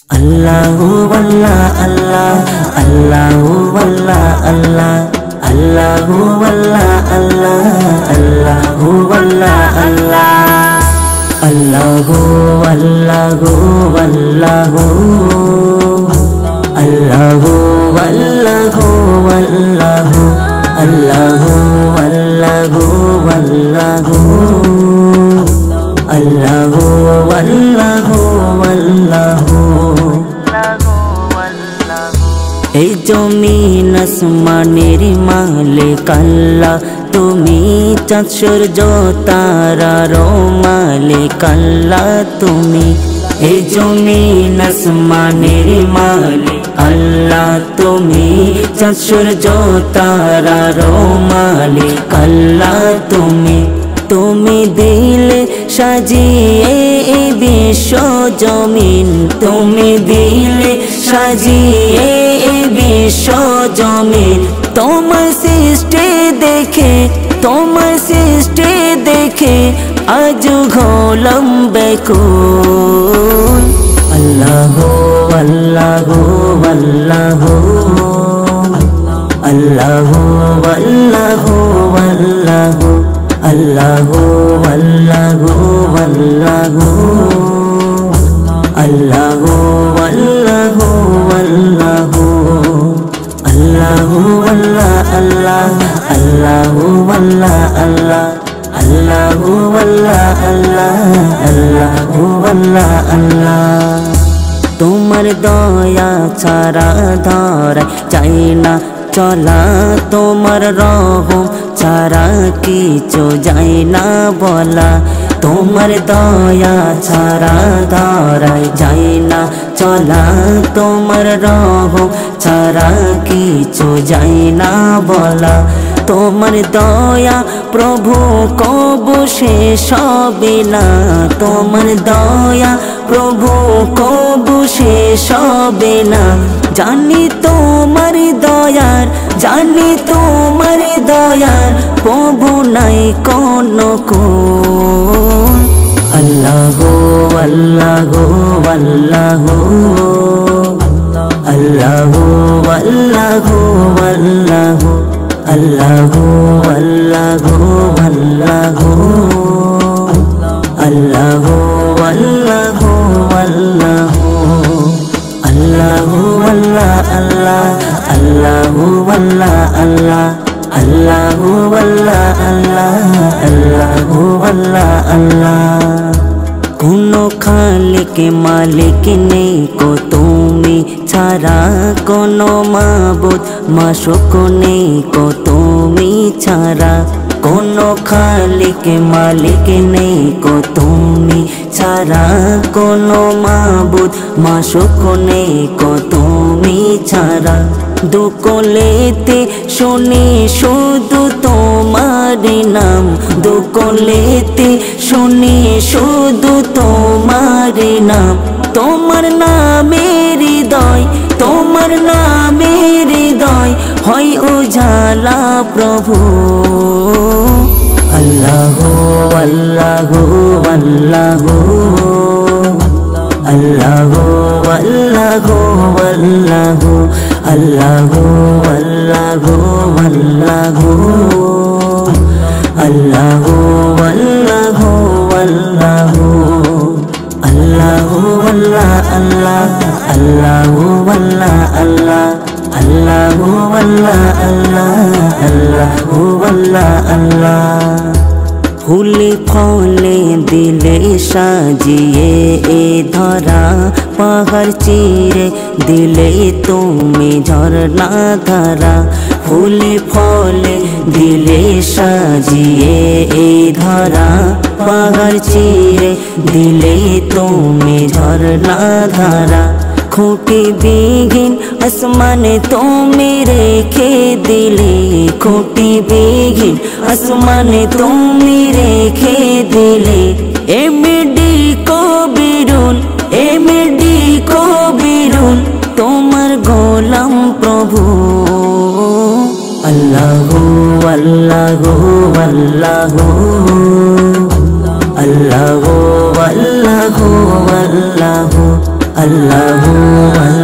Allahu Allah Allah, Allahu Allah Allah, Allahu Allah Allah, Allahu Allah Allah, Allahu Allahu Allahu, Allahu Allahu Allahu, Allahu Allahu Allahu, Allahu Allahu Allahu। এই জমিন আসমানের মালিক আল্লাহ, তুমি চাঁদ সূর্য তারার মালিক আল্লাহ তুমি। এই জমিন আসমানের মালিক আল্লাহ, তুমি চাঁদ সূর্য তারার মালিক আল্লাহ তুমি। তুমি দিলে সাজিয়ে এই বিশ্ব জমিন, তুমি দিলে সাজিয়ে এই বিশ্ব জমিন। তোমার সৃষ্টি দেখে, তোমার সৃষ্টি দেখে আজ হলাম ব্যাকুল। আল্লাহু আল্লাহু আল্লাহু, আল্লাহু আল্লাহু আল্লাহু, Allahu Allahu Allahu, Allahu Allahu Allahu, Allahu Allah Allah, Allahu Allah Allah, Allahu Allah Allah, Allahu Allah Allah। তোমার দয়া ছাড়া ধরা চাই না চলা, তোমার রহম ছাড়া কিছু যায় না বলা। তোমার দয়া ছাড়া ধরাই যায় না চলা, তোমার রহম ছাড়া কিছু যায় না বলা। তোমার দয়া প্রভু কবু শেষ হবে না, তোমার দয়া প্রভু কবু শেষ হবে না। জানি তোমার দয়ার, জানি তোমার দয়ার প্রভু নাই কোনো কোন। আল্লাহু আল্লাহু আল্লাহু, Allahu Allahu Allahu, Allahu Allahu Allahu, Allahu Allahu Allahu, Allahu Allah Allah, Allahu Allah Allah, Allahu Allah Allah, Allahu Allah Allah। কোনো খালিক মালিক নেই কো তুমি ছাড়া, কোনো মাবুদ মাশুক নেই কো তুমি ছাড়া। কোনো খালিক মালিক নেই কো তুমি ছাড়া, কোনো মাবুদ মাশুক নেই কো তুমি ছাড়া। দুকলেতে শুনি শুধু তোমার নাম, দুকলেতে শুনি শুধু তোমার নাম। তোমার নামের হৃদয়, তোমার নামের হৃদয় হয় উজালা প্রভু। আল্লাহু আল্লাহু আল্লাহু, Allahu Allahu Allahu, Allahu Allahu Allahu, Allahu Allahu Allahu, Allahu Allah Allah, Allahu Allah Allah, Allahu Allah Allah, Allahu Allah Allah। ফুলে ফলে দিলে সাজিয়ে এ ধরা, পাহাড় চিরে দিলে তুমি ঝরনা ধারা। ফুলে ফলে দিলে সাজিয়ে এ ধরা, পাহাড় চিরে দিলে তুমি ঝরনা ধারা। খুঁটি বিহীন আসমানে তুমি রেখে দিলে, খুঁটি বিহীন আসমানে তুমি রেখে দিলে। এমডি কবিরুল, এমডি কবিরুল তোমার গোলাম প্রভু। আল্লাহু আল্লাহু আল্লাহু, Allahu Allahu Allahu, আল্লাহু